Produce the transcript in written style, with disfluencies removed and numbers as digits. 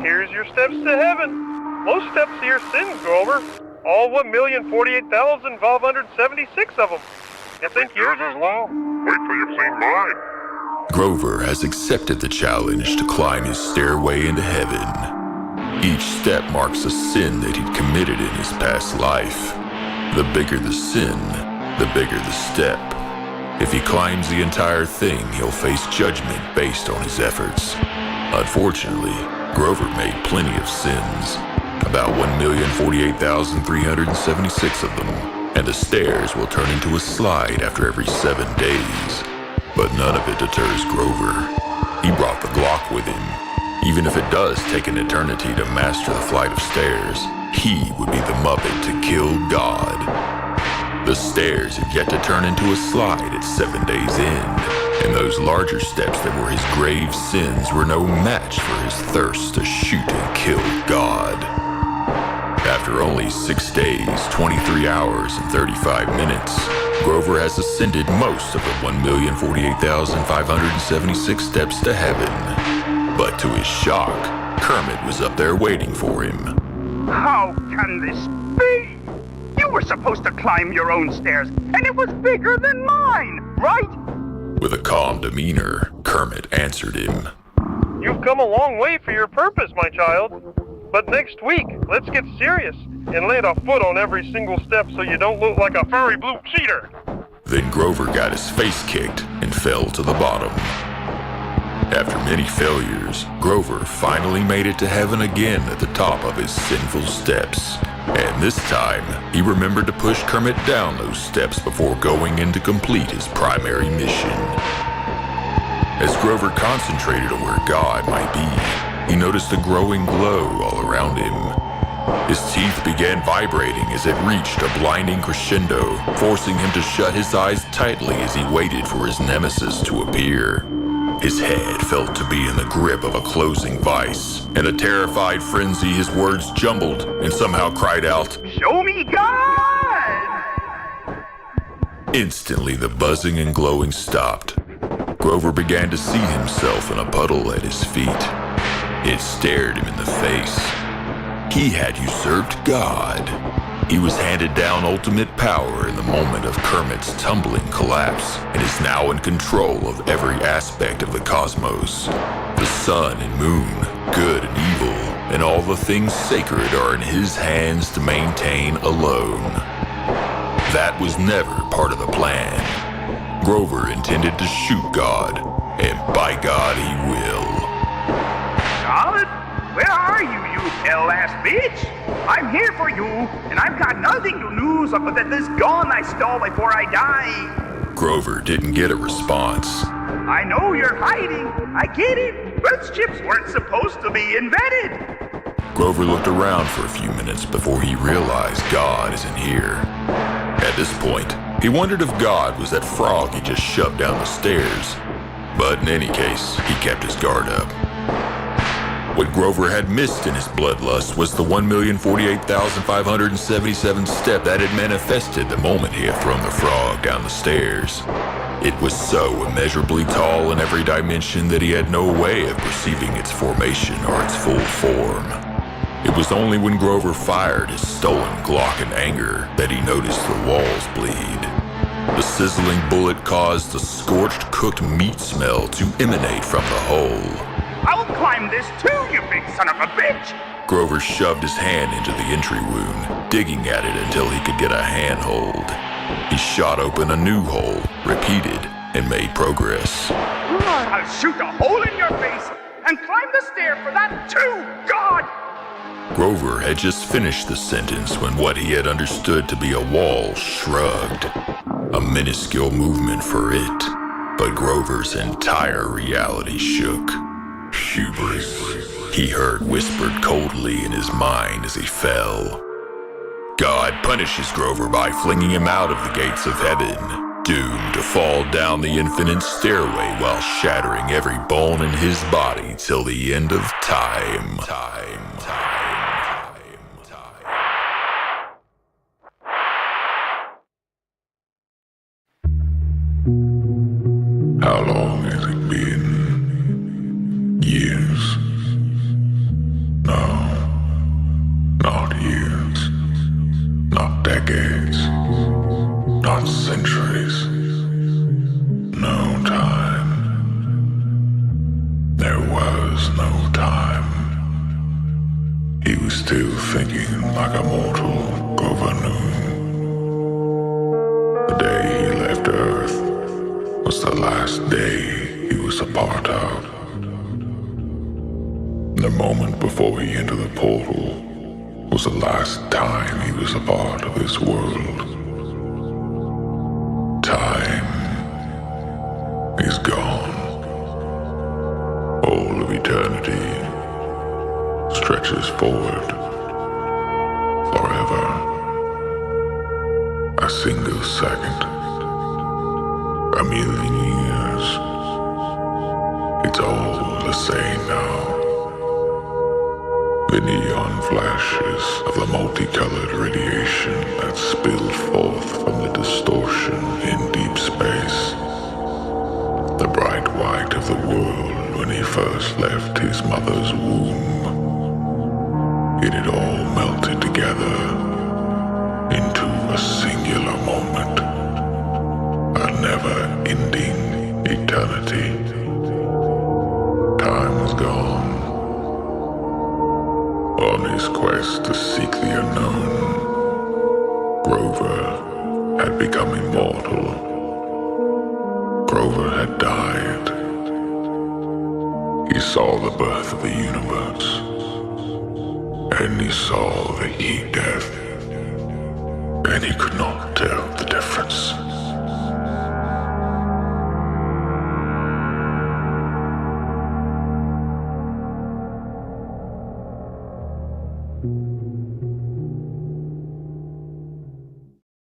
Here's your steps to heaven. Most steps to your sins, Grover. All 1,048,576 of them. You think yours is low? Wait till you've seen mine. Grover has accepted the challenge to climb his stairway into heaven. Each step marks a sin that he'd committed in his past life. The bigger the sin, the bigger the step. If he climbs the entire thing, he'll face judgment based on his efforts. Unfortunately, Grover made plenty of sins, about 1,048,376 of them, and the stairs will turn into a slide after every 7 days. But none of it deters Grover. He brought the Glock with him. Even if it does take an eternity to master the flight of stairs, he would be the Muppet to kill God. The stairs had yet to turn into a slide at 7 days in, and those larger steps that were his grave sins were no match for his thirst to shoot and kill God. After only 6 days, 23 hours, and 35 minutes, Grover has ascended most of the 1,048,576 steps to heaven. But to his shock, Kermit was up there waiting for him. How can this be? You were supposed to climb your own stairs, and it was bigger than mine, right? With a calm demeanor, Kermit answered him. You've come a long way for your purpose, my child. But next week, let's get serious and land a foot on every single step so you don't look like a furry blue cheater. Then Grover got his face kicked and fell to the bottom. After many failures, Grover finally made it to heaven again at the top of his sinful steps. And this time, he remembered to push Kermit down those steps before going in to complete his primary mission. As Grover concentrated on where God might be, he noticed a growing glow all around him. His teeth began vibrating as it reached a blinding crescendo, forcing him to shut his eyes tightly as he waited for his nemesis to appear. His head felt to be in the grip of a closing vice. In a terrified frenzy, his words jumbled and somehow cried out, Show me God! Instantly, the buzzing and glowing stopped. Grover began to see himself in a puddle at his feet. It stared him in the face. He had usurped God. He was handed down ultimate power in the moment of Kermit's tumbling collapse and is now in control of every aspect of the cosmos. The sun and moon, good and evil, and all the things sacred are in his hands to maintain alone. That was never part of the plan. Grover intended to shoot God, and by God he will. God? Where are you, you hell-ass bitch? I'm here for you, and I've got nothing to lose but this gun I stole before I die. Grover didn't get a response. I know you're hiding. I get it. Earth's chips weren't supposed to be invented. Grover looked around for a few minutes before he realized God isn't here. At this point, he wondered if God was that frog he just shoved down the stairs. But in any case, he kept his guard up. What Grover had missed in his bloodlust was the 1,048,577 step that had manifested the moment he had thrown the frog down the stairs. It was so immeasurably tall in every dimension that he had no way of perceiving its formation or its full form. It was only when Grover fired his stolen Glock in anger that he noticed the walls bleed. The sizzling bullet caused a scorched, cooked meat smell to emanate from the hole. I'll climb this too, you big son of a bitch! Grover shoved his hand into the entry wound, digging at it until he could get a handhold. He shot open a new hole, repeated, and made progress. I'll shoot a hole in your face and climb the stair for that too, God! Grover had just finished the sentence when what he had understood to be a wall shrugged. A minuscule movement for it, but Grover's entire reality shook. Hubris, he heard whispered coldly in his mind as he fell. God punishes Grover by flinging him out of the gates of heaven, doomed to fall down the infinite stairway while shattering every bone in his body till the end of time. How long has it been? Years. still thinking like a mortal, Grover knew. The day he left Earth was the last day he was a part of. The moment before he entered the portal was the last time he was a part of this world. Time is gone. All of eternity stretches forward forever. A single second, a million years, it's all the same now. The neon flashes of the multicolored radiation that spilled forth from the distortion in deep space. The bright white of the world when he first left his mother's womb. It had all melted together into a singular moment, a never-ending eternity. Time was gone. On his quest to seek the unknown, Grover had become immortal. Grover had died. He saw the birth of the universe, and he saw the heat death, and he could not tell the difference.